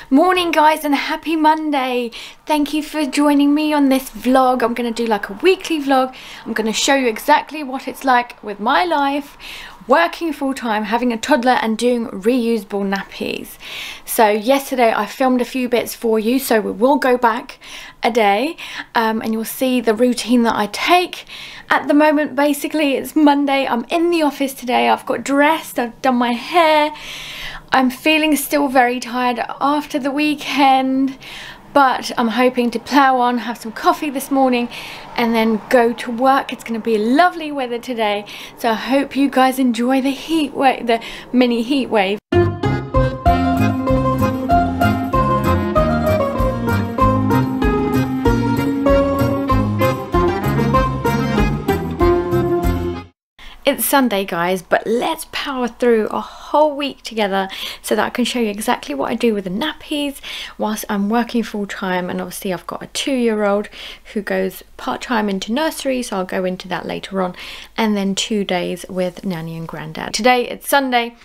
Morning guys, and happy Monday. Thank you for joining me on this vlog. I'm going to do like a weekly vlog. I'm going to show you exactly what it's like with my life, working full-time, having a toddler and doing reusable nappies. So yesterday I filmed a few bits for you, so we will go back a day and you'll see the routine that I take. At the moment, basically, it's Monday. I'm in the office today. I've got dressed, I've done my hair. I'm feeling still very tired after the weekend, but I'm hoping to plow on, have some coffee this morning and then go to work. It's going to be lovely weather today, so I hope you guys enjoy the heat wave, the mini heat wave. It's Sunday guys, but let's power through a whole week together so that I can show you exactly what I do with the nappies whilst I'm working full time. And obviously I've got a 2-year-old who goes part-time into nursery, so I'll go into that later on, and then 2 days with nanny and granddad. Today it's Sunday.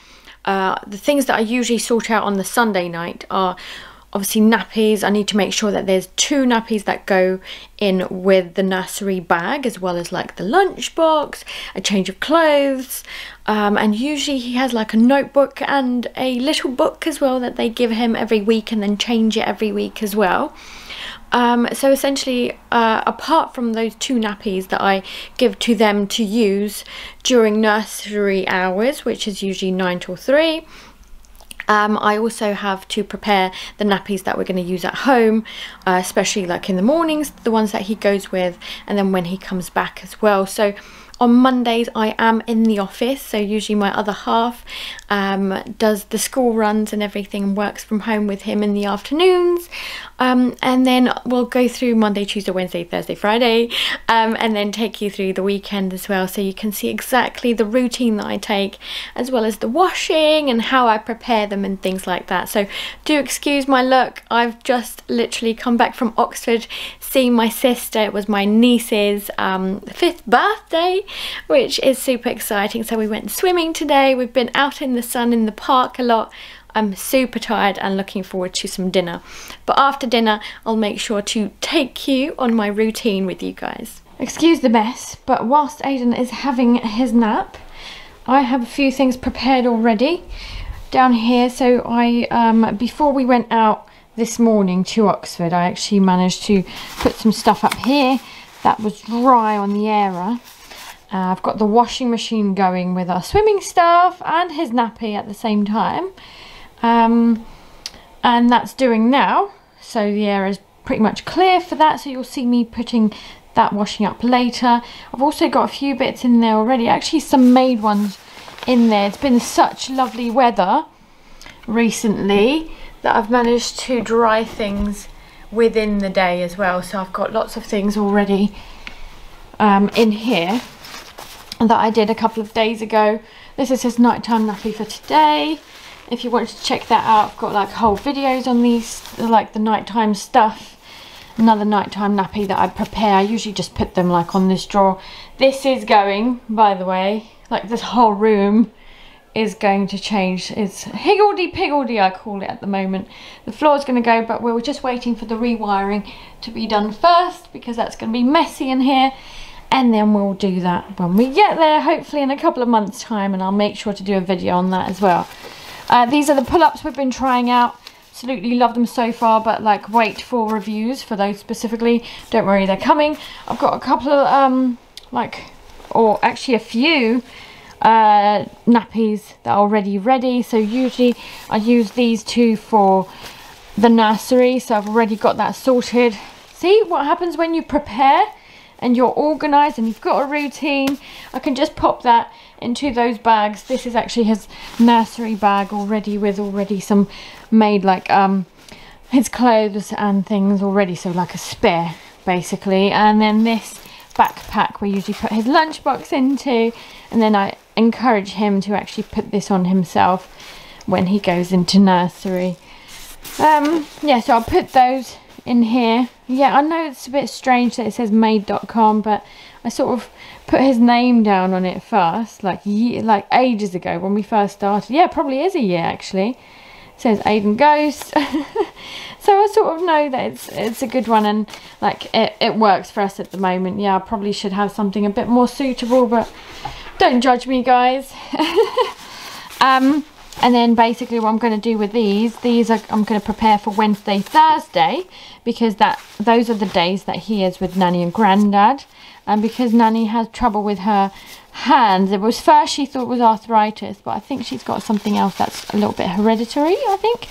The things that I usually sort out on the Sunday night are obviously nappies. I need to make sure that there's 2 nappies that go in with the nursery bag, as well as like the lunch box, a change of clothes, and usually he has like a notebook and a little book as well that they give him every week and then change it every week as well. So essentially, apart from those 2 nappies that I give to them to use during nursery hours, which is usually 9 till 3, I also have to prepare the nappies that we're going to use at home, especially like in the mornings, the ones that he goes with, and then when he comes back as well. So on Mondays I am in the office, so usually my other half does the school runs and everything and works from home with him in the afternoons, and then we'll go through Monday, Tuesday, Wednesday, Thursday, Friday, and then take you through the weekend as well, so you can see exactly the routine that I take, as well as the washing and how I prepare them and things like that. So do excuse my look. I've just literally come back from Oxford seeing my sister. It was my niece's 5th birthday, which is super exciting. So we went swimming today. We've been out in the sun in the park a lot. I'm super tired and looking forward to some dinner. But after dinner, I'll make sure to take you on my routine with you guys. Excuse the mess, but whilst Aiden is having his nap, I have a few things prepared already down here. So I, before we went out this morning to Oxford, I actually managed to put some stuff up here that was dry on the airer. I've got the washing machine going with our swimming stuff and his nappy at the same time, and that's doing now, so the air is pretty much clear for that, so you'll see me putting that washing up later. I've also got a few bits in there already, actually some made ones in there. It's been such lovely weather recently that I've managed to dry things within the day as well, so I've got lots of things already in here that I did a couple of days ago. This is his nighttime nappy for today. If you want to check that out, I've got like whole videos on these, like the nighttime stuff. Another nighttime nappy that I prepare, I usually just put them like on this drawer. This is going, by the way, like this whole room is going to change. It's higgledy-piggledy, I call it at the moment. The floor's going to go, but we're just waiting for the rewiring to be done first, because that's going to be messy in here. And then we'll do that when we get there, hopefully in a couple of months' time, and I'll make sure to do a video on that as well. These are the pull-ups we've been trying out. Absolutely love them so far, but like wait for reviews for those specifically. Don't worry, they're coming. I've got a couple of or actually a few nappies that are already ready. So usually I use these 2 for the nursery, so I've already got that sorted. See what happens when you prepare and you're organized and you've got a routine. I can just pop that into those bags. This is actually his nursery bag already, with already some made like his clothes and things already, so like a spare basically. And then this backpack we usually put his lunchbox into, and then I encourage him to actually put this on himself when he goes into nursery. Yeah, so I'll put those in here. Yeah, I know it's a bit strange that it says made.com, but I sort of put his name down on it first, like ages ago when we first started. Yeah, probably is a year actually. says Aiden Ghost. So I sort of know that it's a good one, and like it works for us at the moment. Yeah, I probably should have something a bit more suitable, but don't judge me, guys. And then basically what I'm going to do with these are, I'm going to prepare for Wednesday, Thursday, because those are the days that he is with Nanny and Grandad. And because Nanny has trouble with her hands, it was first she thought it was arthritis, but I think she's got something else that's a little bit hereditary, I think.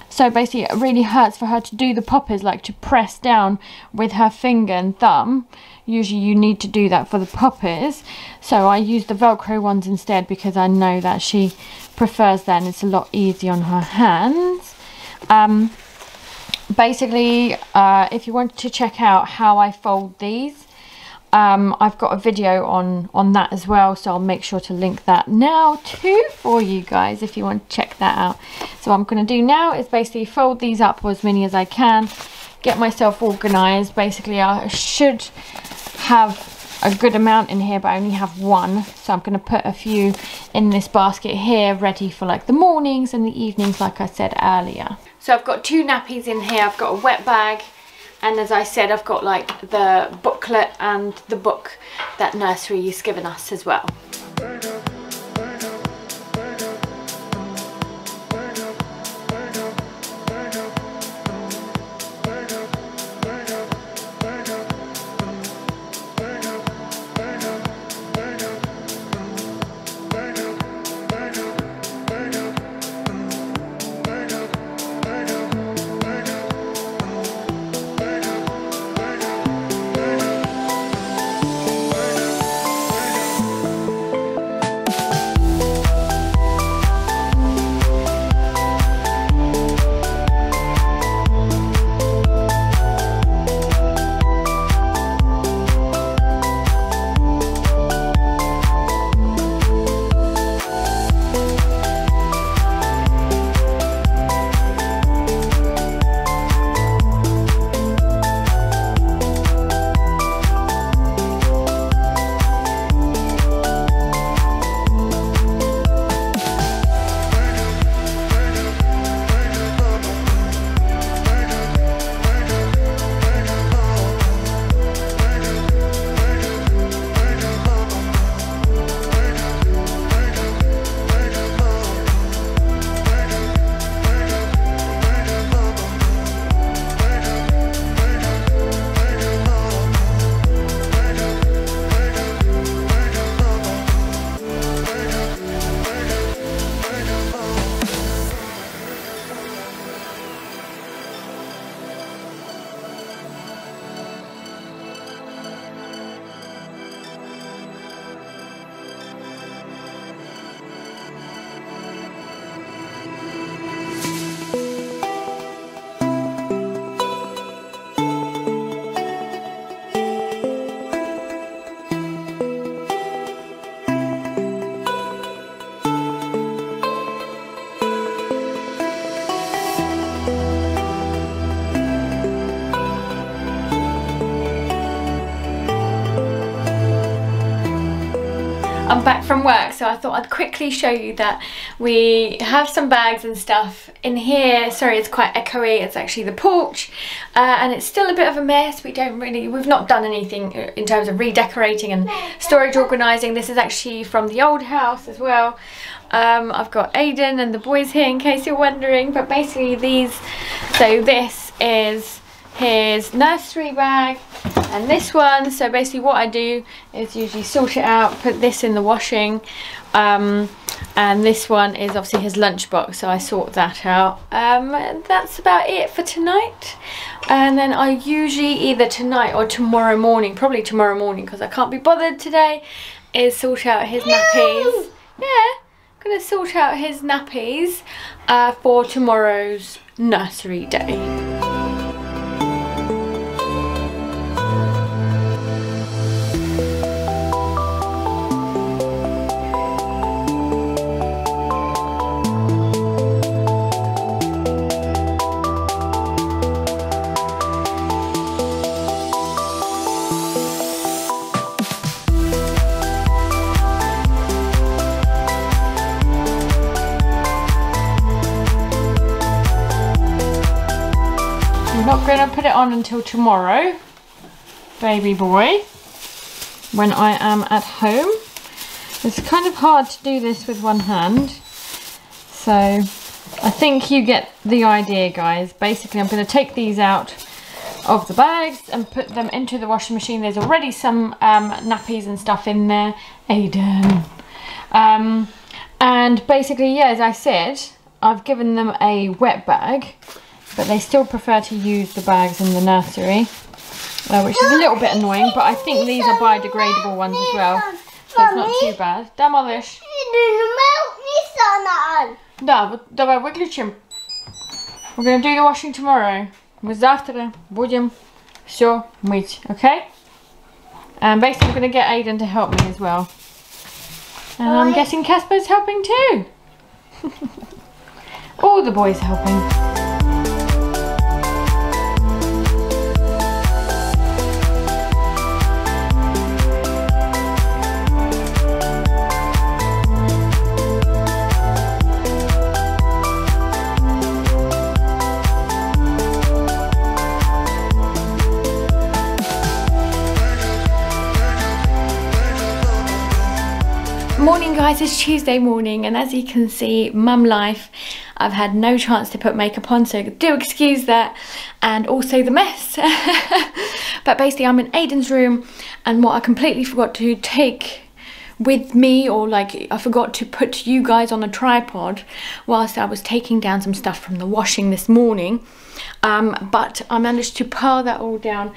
So basically it really hurts for her to do the poppers, like to press down with her finger and thumb. Usually you need to do that for the poppers. So I use the Velcro ones instead, because I know that she prefers that and it's a lot easier on her hands. Basically, if you want to check out how I fold these, I've got a video on that as well, so I'll make sure to link that now too for you guys if you want to check that out. So what I'm going to do now is basically fold these up as many as I can, get myself organised. Basically I should have a good amount in here, but I only have one, so I'm going to put a few in this basket here ready for like the mornings and the evenings, like I said earlier. So I've got 2 nappies in here, I've got a wet bag, and as I said, I've got like the booklet and the book that nursery has given us as well. I'm back from work, so I thought I'd quickly show you that we have some bags and stuff in here. Sorry, it's quite echoey. It's actually the porch, and it's still a bit of a mess. We've not done anything in terms of redecorating and storage organising. This is actually from the old house as well. I've got Aiden and the boys here in case you're wondering, but basically this is his nursery bag and this one. So basically what I do is usually sort it out, put this in the washing, and this one is obviously his lunchbox, so I sort that out. And that's about it for tonight. And then I usually either tonight or tomorrow morning, probably tomorrow morning because I can't be bothered today, is sort out his nappies. Yeah, I'm gonna sort out his nappies for tomorrow's nursery day. we're not going to put it on until tomorrow, baby boy, when I am at home. It's kind of hard to do this with one hand, so I think you get the idea, guys. Basically, I'm going to take these out of the bags and put them into the washing machine. There's already some nappies and stuff in there. Aiden. And basically, yeah, as I said, I've given them a wet bag, but they still prefer to use the bags in the nursery, which is a little bit annoying, but I think these are biodegradable ones as well, so it's not too bad. Da, Malyś. Da, dawaj, wyключим. We're going to do the washing tomorrow. Мы завтра будем все мыть, okay? And basically I'm going to get Aiden to help me as well. And I'm guessing Casper's helping too. All the boys helping. Morning guys, it's Tuesday morning, and as you can see, mum life, I've had no chance to put makeup on, so do excuse that, and also the mess. But basically I'm in Aiden's room, and what I completely forgot to take with me, or like I forgot to put you guys on a tripod whilst I was taking down some stuff from the washing this morning, but I managed to pile that all down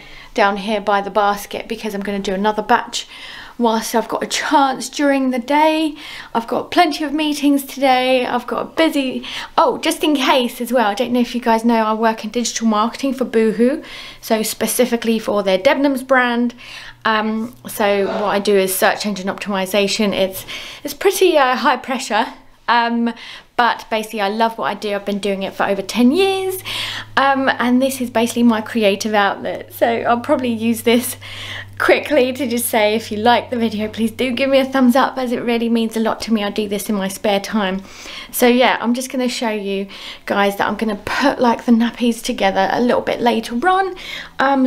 here by the basket, because I'm going to do another batch whilst I've got a chance during the day. I've got plenty of meetings today. I've got a busy, oh, just in case as well, I don't know if you guys know, I work in digital marketing for Boohoo, so specifically for their Debenhams brand. So what I do is search engine optimization. It's pretty high pressure, but basically I love what I do. I've been doing it for over 10 years, and this is basically my creative outlet, so I'll probably use this quickly to just say, if you like the video, please do give me a thumbs up, as it really means a lot to me. I do this in my spare time. So yeah, I'm just going to show you guys that I'm going to put like the nappies together a little bit later on.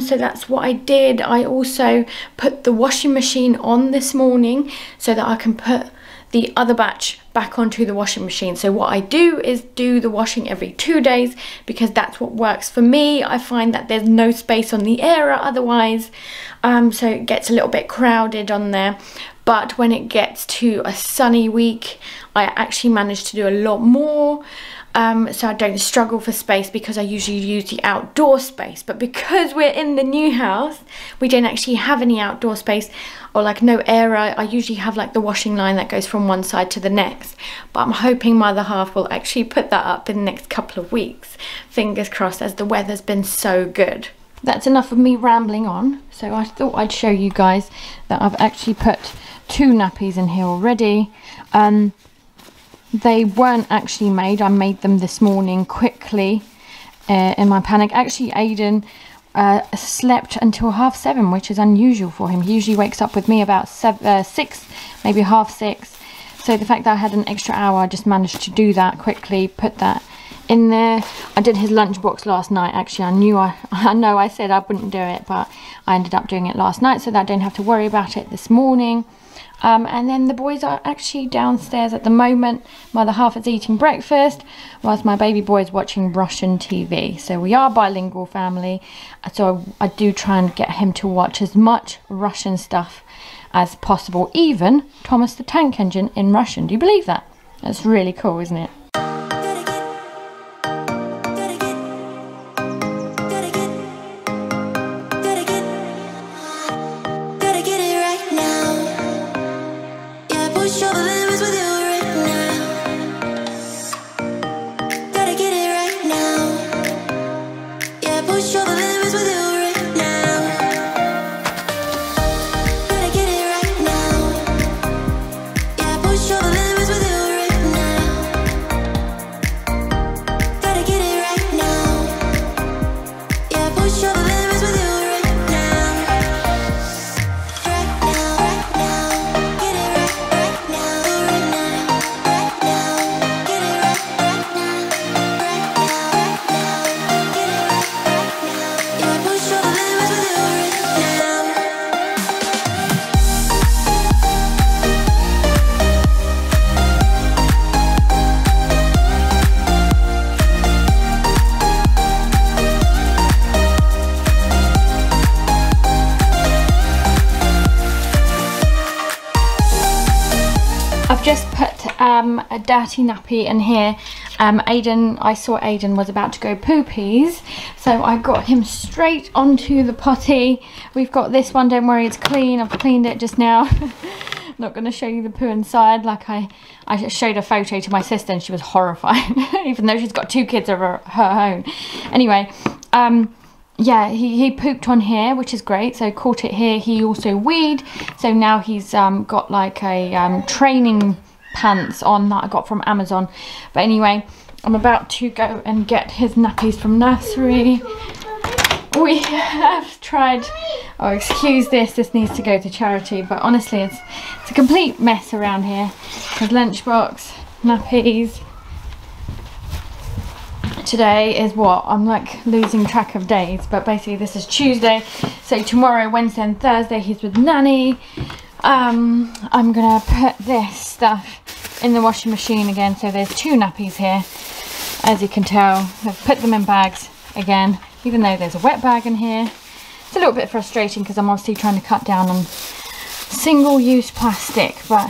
So that's what I did. I also put the washing machine on this morning so that I can put the other batch back onto the washing machine. So what I do is do the washing every 2 days, because that's what works for me. I find that there's no space on the area otherwise, so it gets a little bit crowded on there. But when it gets to a sunny week, I actually manage to do a lot more, so I don't struggle for space, because I usually use the outdoor space. But because we're in the new house, we don't actually have any outdoor space, or like no area. I usually have like the washing line that goes from one side to the next, but I'm hoping my other half will actually put that up in the next couple of weeks. Fingers crossed, as the weather's been so good. That's enough of me rambling on. So I thought I'd show you guys that I've actually put 2 nappies in here already. They weren't actually made. I made them this morning quickly in my panic. Actually, Aiden slept until 7:30, which is unusual for him. He usually wakes up with me about 6, maybe 5:30. So the fact that I had an extra hour, I just managed to do that quickly, put that in there. I did his lunchbox last night. Actually, I know I said I wouldn't do it, but I ended up doing it last night, so that I don't have to worry about it this morning. And then the boys are actually downstairs at the moment. My other half is eating breakfast, whilst my baby boy is watching Russian TV. So we are a bilingual family, so I do try and get him to watch as much Russian stuff as possible, even Thomas the Tank Engine in Russian. Do you believe that? That's really cool, isn't it? just put a dirty nappy in here. I saw Aiden was about to go poopies, so I got him straight onto the potty. We've got this one, don't worry, it's clean. I've cleaned it just now. Not going to show you the poo inside. Like I showed a photo to my sister and she was horrified, even though she's got 2 kids of her own. Anyway, yeah, he pooped on here, which is great, so caught it here. He also weed, so now he's got like a training pants on that I got from Amazon. But anyway, I'm about to go and get his nappies from nursery. We have tried, oh excuse this needs to go to charity, but honestly it's a complete mess around here. There's lunchbox, nappies. Today is what? I'm like losing track of days, but basically this is Tuesday, so tomorrow, Wednesday and Thursday he's with Nanny. I'm gonna put this stuff in the washing machine again, so there's 2 nappies here, as you can tell. I've put them in bags again, even though there's a wet bag in here. It's a little bit frustrating because I'm obviously trying to cut down on single-use plastic, but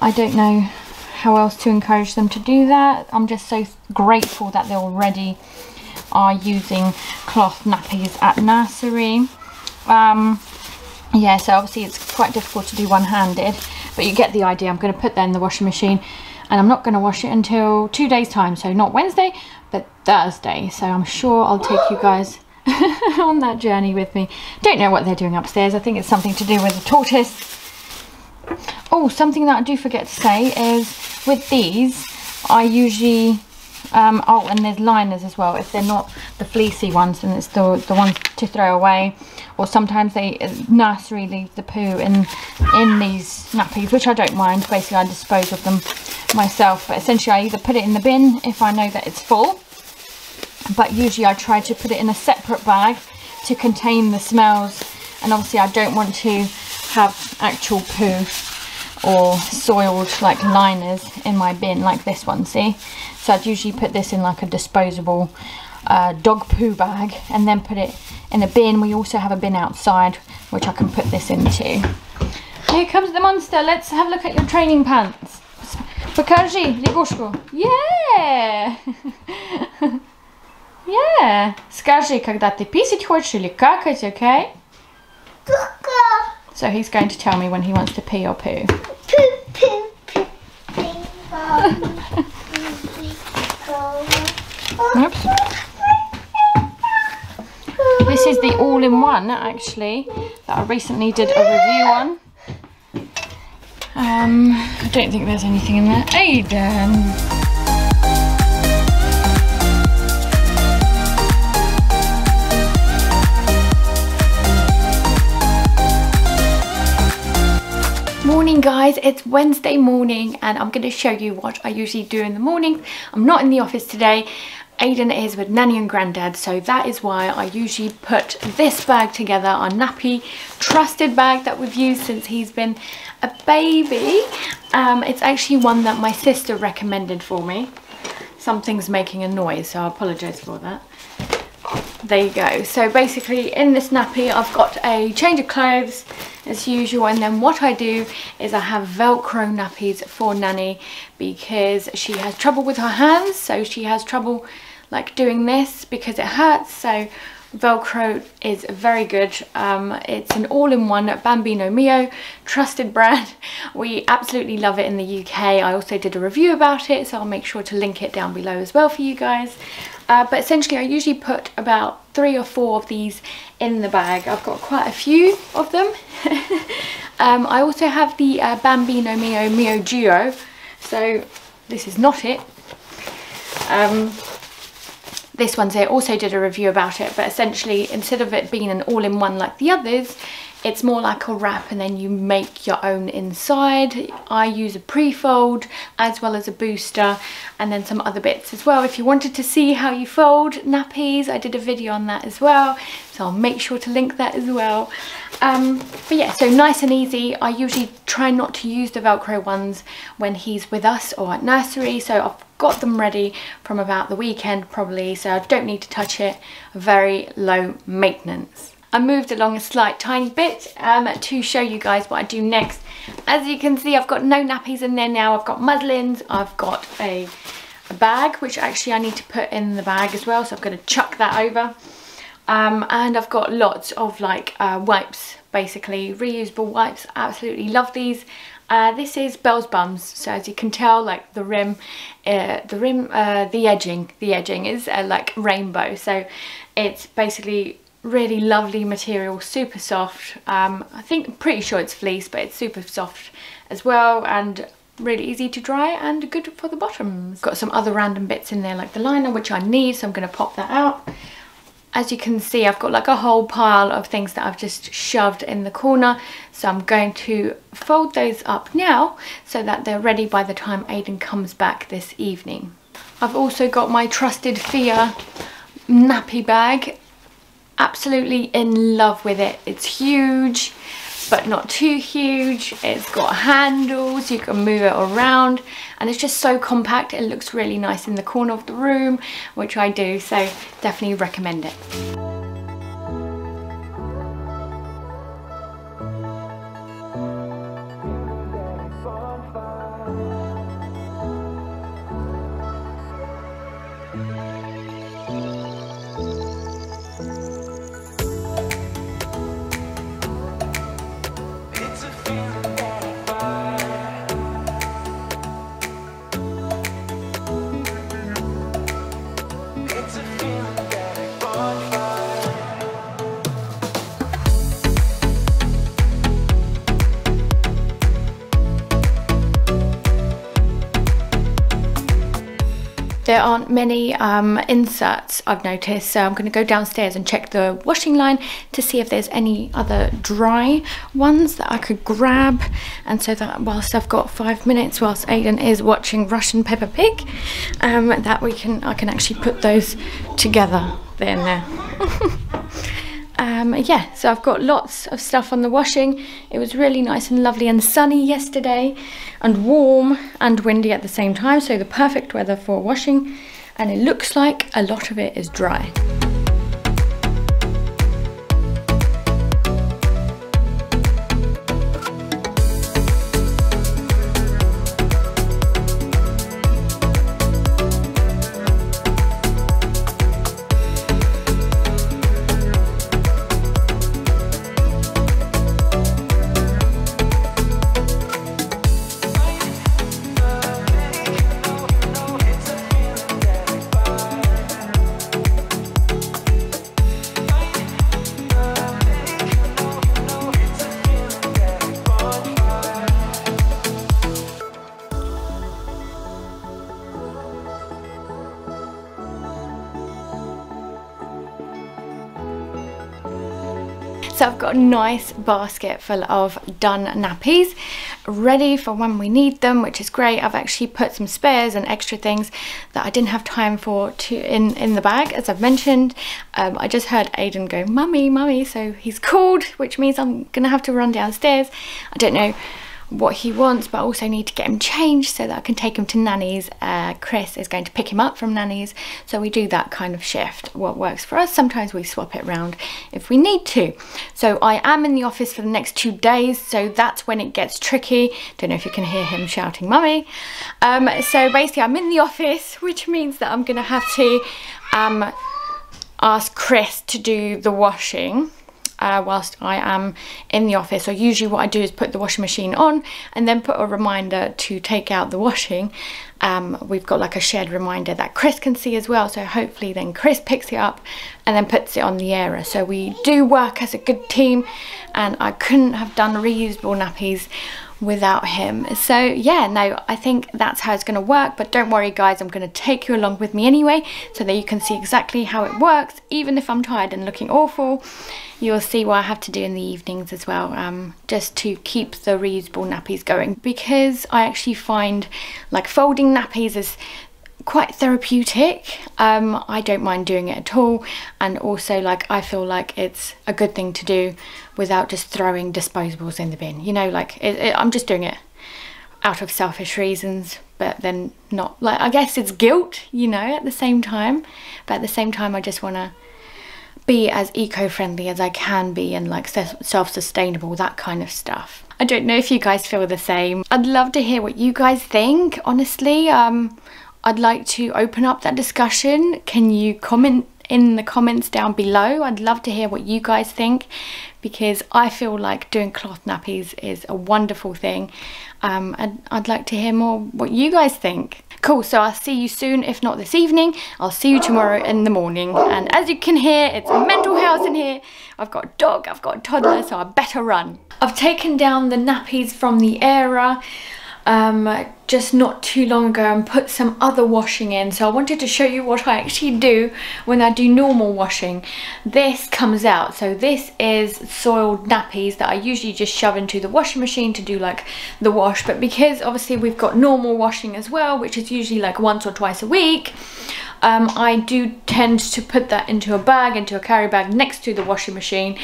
I don't know how else to encourage them to do that. I'm just so grateful that they already are using cloth nappies at nursery. Yeah, so obviously it's quite difficult to do one-handed, but you get the idea. I'm going to put that in the washing machine, and I'm not going to wash it until 2 days time, so not Wednesday but Thursday. So I'm sure I'll take you guys on that journey with me. Don't know what they're doing upstairs. I think it's something to do with the tortoise. Oh, something that I do forget to say is with these I usually oh, and there's liners as well. If they're not the fleecy ones, then it's the ones to throw away. Or sometimes nursery leaves the poo in these nappies, which I don't mind. Basically I dispose of them myself, but essentially I either put it in the bin if I know that it's full, but usually I try to put it in a separate bag to contain the smells, and obviously I don't want to have actual poo or soiled like liners in my bin like this one, see? So I'd usually put this in like a disposable dog poo bag and then put it in a bin. We also have a bin outside which I can put this into. Here comes the monster. Let's have a look at your training pants. Покажи, лягушку. Yeah! Yeah! Скажи, когда ты писать хочешь или какать, okay? So he's going to tell me when he wants to pee or poo. Oops. This is the all-in-one actually that I recently did a review on. I don't think there's anything in there. Aiden! Morning guys, it's Wednesday morning and I'm going to show you what I usually do in the morning. I'm not in the office today. Aiden is with Nanny and Granddad, so that is why I usually put this bag together, our nappy trusted bag that we've used since he's been a baby. It's actually one that my sister recommended for me. Something's making a noise, so I apologise for that. There you go. So basically in this nappy I've got a change of clothes as usual, and then what I do is I have Velcro nappies for Nanny because she has trouble with her hands, so she has trouble like doing this because it hurts. So Velcro is very good. It's an all-in-one Bambino Mio, trusted brand. We absolutely love it in the UK. I also did a review about it, so I'll make sure to link it down below as well for you guys. But essentially I usually put about 3 or 4 of these in the bag. I've got quite a few of them. I also have the Bambino Mio Duo, so this is not it. This one's here, also did a review about it, but essentially instead of it being an all-in-one like the others, it's more like a wrap and then you make your own inside. I use a pre-fold as well as a booster and then some other bits as well. If you wanted to see how you fold nappies, I did a video on that as well, so I'll make sure to link that as well. But yeah, so nice and easy. I usually try not to use the Velcro ones when he's with us or at nursery, so I've got them ready from about the weekend probably, so I don't need to touch it. Very low maintenance. I moved along a slight tiny bit to show you guys what I do next. As you can see, I've got no nappies in there now. I've got muslins, I've got a bag, which actually I need to put in the bag as well, so I'm going to chuck that over. And I've got lots of like wipes, basically reusable wipes. Absolutely love these. This is Belle's Bums, so as you can tell, like the edging is like rainbow, so it's basically really lovely material, super soft. Pretty sure it's fleece, but it's super soft as well, and really easy to dry and good for the bottoms. Got some other random bits in there like the liner, which I need, so I'm going to pop that out. As you can see, I've got like a whole pile of things that I've just shoved in the corner, so I'm going to fold those up now so that they're ready by the time Aiden comes back this evening. I've also got my trusted Fia nappy bag. Absolutely in love with it. It's huge, but not too huge. It's got handles, you can move it around, and it's just so compact. It looks really nice in the corner of the room, which I do, so definitely recommend it. There aren't many inserts, I've noticed, so I'm going to go downstairs and check the washing line to see if there's any other dry ones that I could grab, and so that whilst I've got 5 minutes whilst Aiden is watching Russian Peppa Pig, that I can actually put those together there and there. Yeah, so I've got lots of stuff on the washing. It was really nice and lovely and sunny yesterday, and warm and windy at the same time, so the perfect weather for washing, and it looks like a lot of it is dry. So I've got a nice basket full of done nappies ready for when we need them, which is great. I've actually put some spares and extra things that I didn't have time for in the bag, as I've mentioned. I just heard Aiden go, "Mummy, mummy," so he's called, which means I'm gonna have to run downstairs. I don't know what he wants, but I also need to get him changed so that I can take him to Nanny's. Chris is going to pick him up from Nanny's, so we do that kind of shift, what works for us. Sometimes we swap it around if we need to. So I am in the office for the next 2 days, so that's when it gets tricky. Don't know if you can hear him shouting "mummy." So basically I'm in the office, which means that I'm gonna have to ask Chris to do the washing whilst I am in the office. So usually what I do is put the washing machine on and then put a reminder to take out the washing. We've got like a shared reminder that Chris can see as well, so hopefully then Chris picks it up and then puts it on the airer. So we do work as a good team, and I couldn't have done reusable nappies without him. So yeah, no, I think that's how it's going to work. But don't worry guys, I'm going to take you along with me anyway, so that you can see exactly how it works. Even if I'm tired and looking awful, you'll see what I have to do in the evenings as well, just to keep the reusable nappies going, because I actually find like folding nappies is quite therapeutic. I don't mind doing it at all, and also like I feel like it's a good thing to do without just throwing disposables in the bin, you know, like I'm just doing it out of selfish reasons, but then not like, I guess it's guilt, you know, at the same time, but at the same time I just want to be as eco-friendly as I can be and like self-sustainable, that kind of stuff. I don't know if you guys feel the same. I'd love to hear what you guys think, honestly. I'd like to open up that discussion. Can you comment in the comments down below? I'd love to hear what you guys think, because I feel like doing cloth nappies is a wonderful thing. And I'd like to hear more what you guys think. Cool, so I'll see you soon. If not this evening, I'll see you tomorrow in the morning. And as you can hear, it's a mental house in here. I've got a dog, I've got a toddler, so I better run. I've taken down the nappies from the airer just not too long ago and put some other washing in. So I wanted to show you what I actually do when I do normal washing. This comes out, so this is soiled nappies that I usually just shove into the washing machine to do like the wash, but because obviously we've got normal washing as well, which is usually like once or twice a week, I do tend to put that into a bag, into a carry bag next to the washing machine,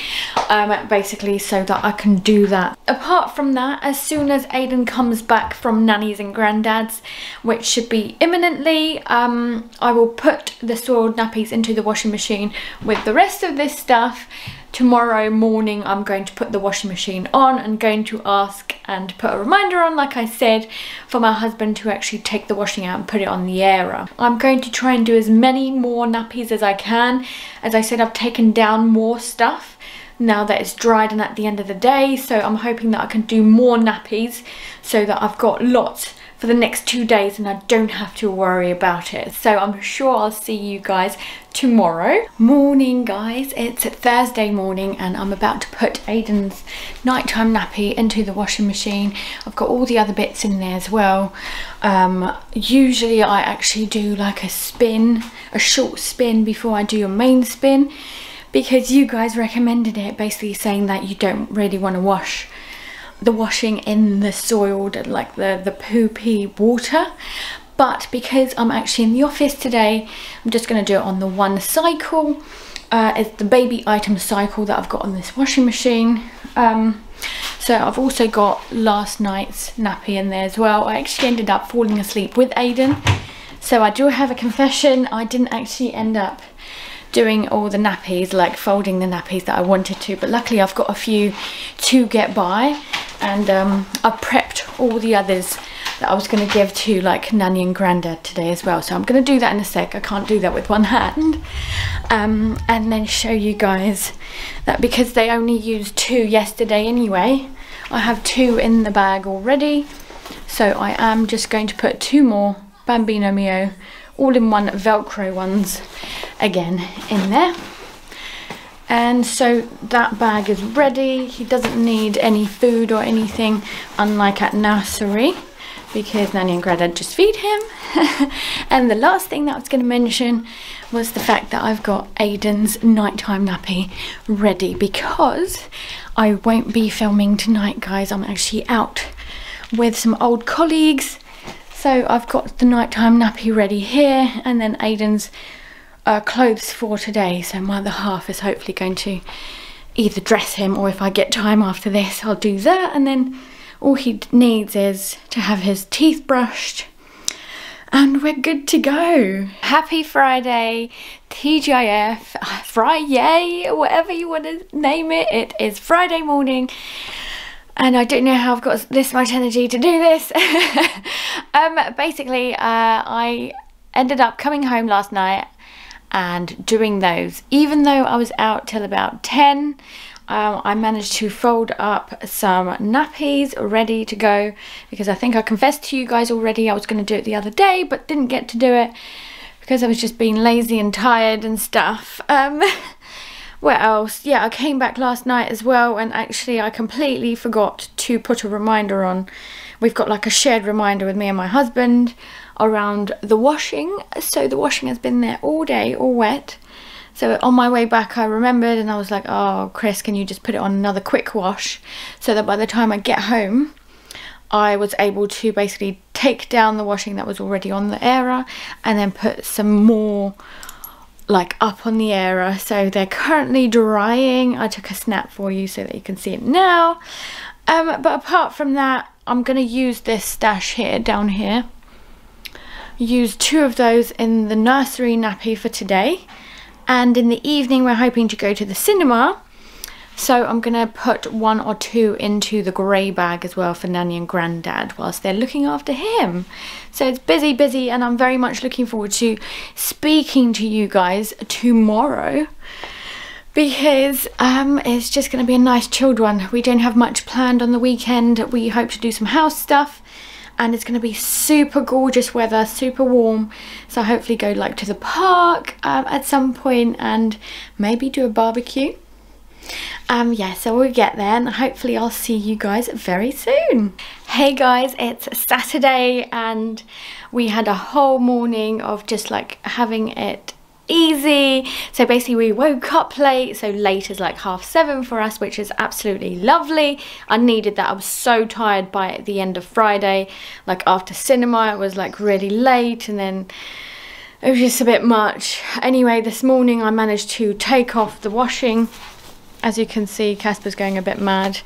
basically so that I can do that. Apart from that, as soon as Aiden comes back from nannies and granddad's, which should be imminently, I will put the soiled nappies into the washing machine with the rest of this stuff. Tomorrow morning I'm going to put the washing machine on and going to ask and put a reminder on, like I said, for my husband to actually take the washing out and put it on the airer. I'm going to try and do as many more nappies as I can. As I said, I've taken down more stuff now that it's dried and at the end of the day, so I'm hoping that I can do more nappies so that I've got lots for the next 2 days and I don't have to worry about it. So I'm sure I'll see you guys tomorrow morning. Guys, it's Thursday morning and I'm about to put Aiden's nighttime nappy into the washing machine. I've got all the other bits in there as well. Usually I actually do like a spin, a short spin before I do a main spin, because you guys recommended it, basically saying that you don't really want to wash the washing in the soiled, like the poopy water. But because I'm actually in the office today, I'm just going to do it on the one cycle. It's the baby item cycle that I've got on this washing machine. So I've also got last night's nappy in there as well. I actually ended up falling asleep with Aiden, so I do have a confession. I didn't actually end up doing all the nappies, like folding the nappies that I wanted to, but luckily I've got a few to get by, and I prepped all the others that I was going to give to like Nanny and Grandad today as well, so I'm going to do that in a sec. I can't do that with one hand. And then show you guys that because they only used 2 yesterday anyway, I have 2 in the bag already, so I am just going to put 2 more Bambino Mio all-in-one Velcro ones again in there. And so that bag is ready. He doesn't need any food or anything, unlike at nursery, because Nanny and Grandad just feed him. And the last thing that I was going to mention was the fact that I've got Aiden's nighttime nappy ready, because I won't be filming tonight, guys. I'm actually out with some old colleagues. So I've got the nighttime nappy ready here, and then Aiden's clothes for today. So my other half is hopefully going to either dress him, or if I get time after this, I'll do that. And then all he needs is to have his teeth brushed, and we're good to go. Happy Friday, TGIF, Friday, whatever you want to name it. It is Friday morning. And I don't know how I've got this much energy to do this. Basically, I ended up coming home last night and doing those. Even though I was out till about 10, I managed to fold up some nappies ready to go, because I think I confessed to you guys already I was going to do it the other day, but didn't get to do it because I was just being lazy and tired and stuff. What else? Yeah, I came back last night as well, and actually I completely forgot to put a reminder on. We've got like a shared reminder with me and my husband around the washing. So the washing has been there all day, all wet. So on my way back I remembered, and I was like, oh Chris, can you just put it on another quick wash, so that by the time I get home I was able to basically take down the washing that was already on the airer and then put some more like up on the airer. So they're currently drying. I took a snap for you so that you can see it now. But apart from that, I'm going to use this stash here, down here. Use 2 of those in the nursery nappy for today, and in the evening we're hoping to go to the cinema. So I'm gonna put 1 or 2 into the grey bag as well for Nanny and Grandad whilst they're looking after him. So it's busy, and I'm very much looking forward to speaking to you guys tomorrow, because it's just going to be a nice chilled one. We don't have much planned on the weekend. We hope to do some house stuff, and it's going to be super gorgeous weather, super warm, so hopefully go like to the park at some point and maybe do a barbecue. Yeah, so we'll get there, and hopefully I'll see you guys very soon. Hey guys, it's Saturday and we had a whole morning of just like having it easy. So basically we woke up late, so late is like 7:30 for us, which is absolutely lovely. I needed that. I was so tired by the end of Friday, like after cinema it was like really late, and then it was just a bit much. Anyway, this morning I managed to take off the washing. As you can see, Casper's going a bit mad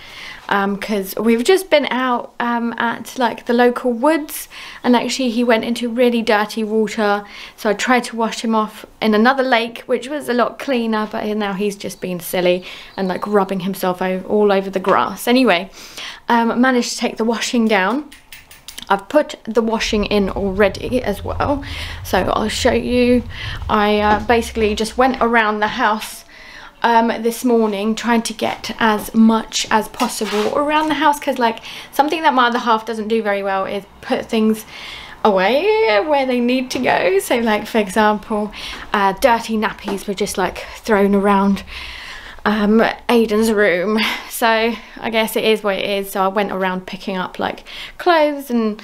because we've just been out at like the local woods, and actually he went into really dirty water, so I tried to wash him off in another lake which was a lot cleaner, but now he's just being silly and like rubbing himself all over the grass. Anyway, managed to take the washing down. I've put the washing in already as well, so I'll show you. I basically just went around the house this morning trying to get as much as possible around the house, because like something that my other half doesn't do very well is put things away where they need to go. So like for example, dirty nappies were just like thrown around Aiden's room, so I guess it is what it is. So I went around picking up like clothes and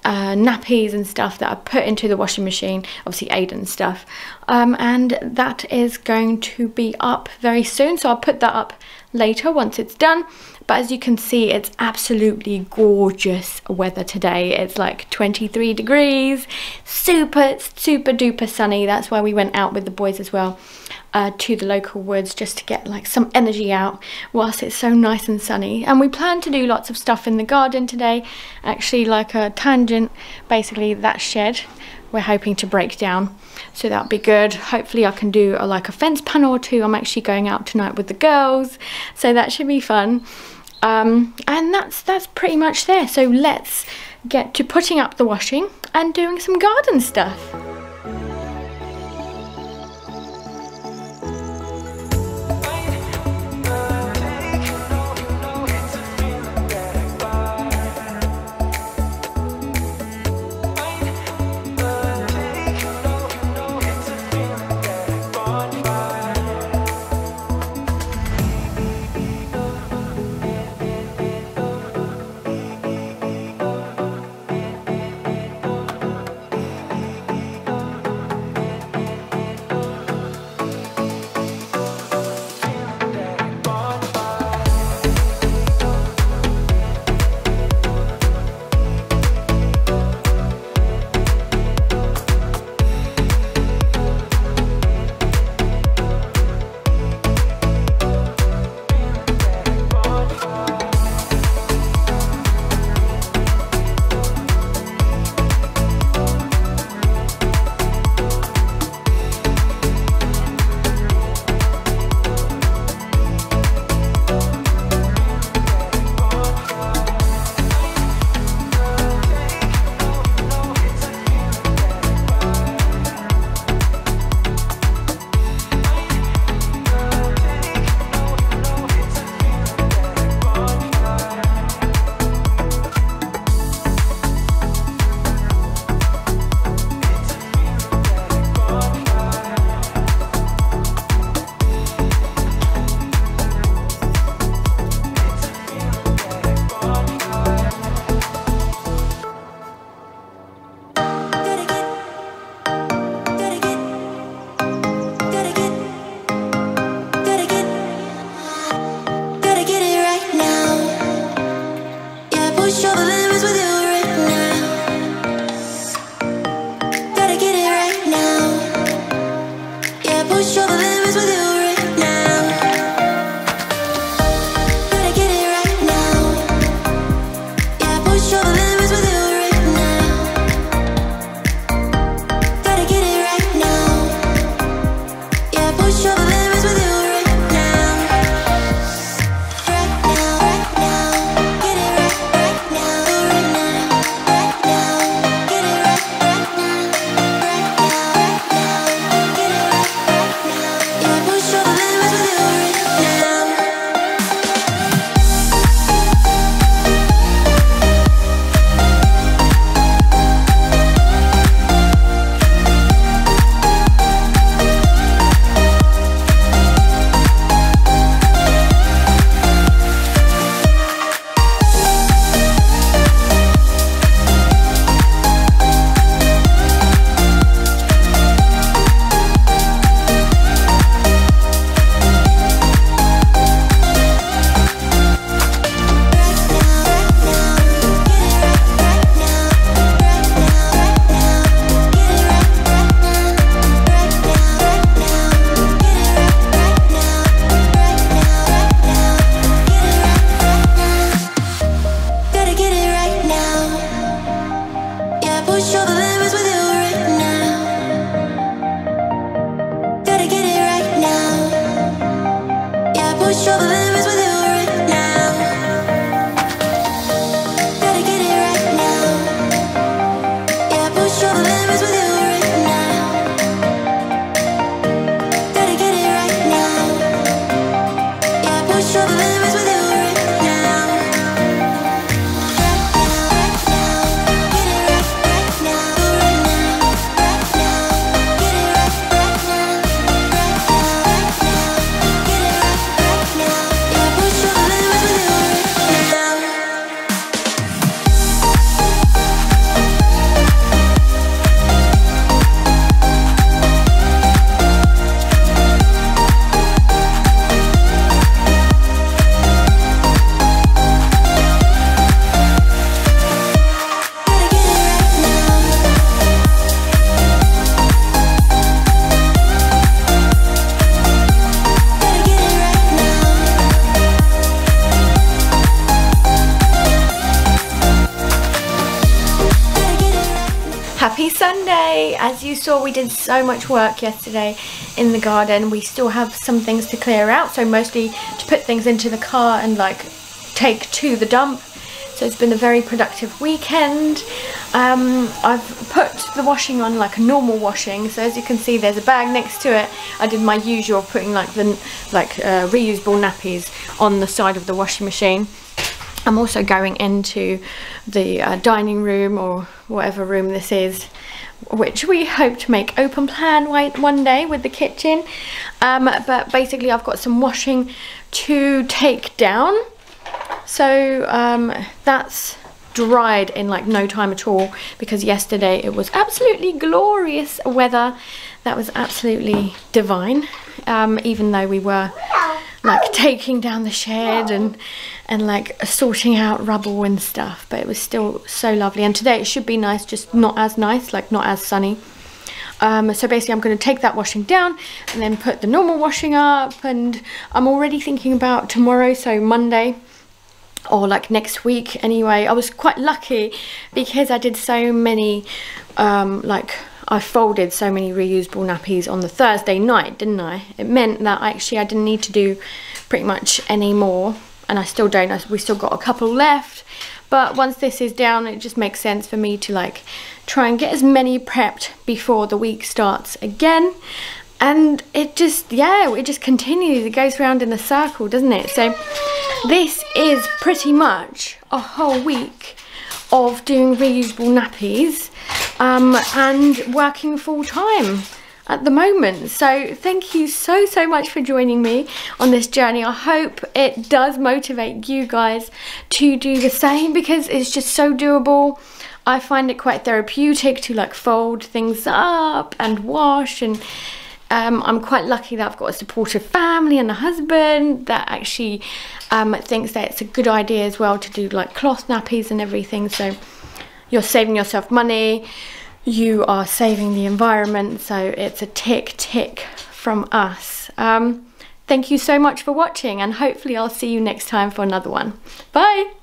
nappies and stuff that I put into the washing machine, obviously Aiden's stuff, and that is going to be up very soon, so I'll put that up later once it's done. But as you can see, it's absolutely gorgeous weather today. It's like 23 degrees, super duper sunny. That's why we went out with the boys as well to the local woods, just to get like some energy out whilst it's so nice and sunny. And we plan to do lots of stuff in the garden today, actually, like a tangent, basically that shed we're hoping to break down, so that'll be good. Hopefully I can do like a fence panel or 2. I'm actually going out tonight with the girls, so that should be fun. And that's pretty much there. So let's get to putting up the washing and doing some garden stuff. push all the limits with you right now. Gotta get it right now. Yeah, push all the limits with you right now. Gotta get it right now. Yeah, push all the limits with you right now. Happy Sunday! As you saw, we did so much work yesterday in the garden. We still have some things to clear out, so mostly to put things into the car and like take to the dump. So it's been a very productive weekend. I've put the washing on like a normal washing, so as you can see there's a bag next to it. I did my usual putting like the reusable nappies on the side of the washing machine. I'm also going into the dining room, or whatever room this is, which we hope to make open plan one day with the kitchen. But basically I've got some washing to take down. So that's dried in like no time at all, because yesterday it was absolutely glorious weather. That was absolutely divine, even though we were like taking down the shed and like sorting out rubble and stuff, but it was still so lovely. And today it should be nice, just not as nice, like not as sunny. So basically I'm going to take that washing down and then put the normal washing up, and I'm already thinking about tomorrow, so Monday, or like next week anyway. I was quite lucky because I did so many I folded so many reusable nappies on the Thursday night, didn't I? It meant that I didn't need to do pretty much any more, and I still don't. We still got a couple left, but once this is down, it just makes sense for me to like try and get as many prepped before the week starts again. And it just, yeah, it just continues. It goes round in a circle, doesn't it? So this is pretty much a whole week of doing reusable nappies and working full time at the moment. So thank you so much for joining me on this journey. I hope it does motivate you guys to do the same, because it's just so doable. I find it quite therapeutic to like fold things up and wash, and I'm quite lucky that I've got a supportive family and a husband that actually thinks that it's a good idea as well to do like cloth nappies and everything. So you're saving yourself money, you are saving the environment, so it's a tick from us. Thank you so much for watching, and hopefully I'll see you next time for another one. Bye!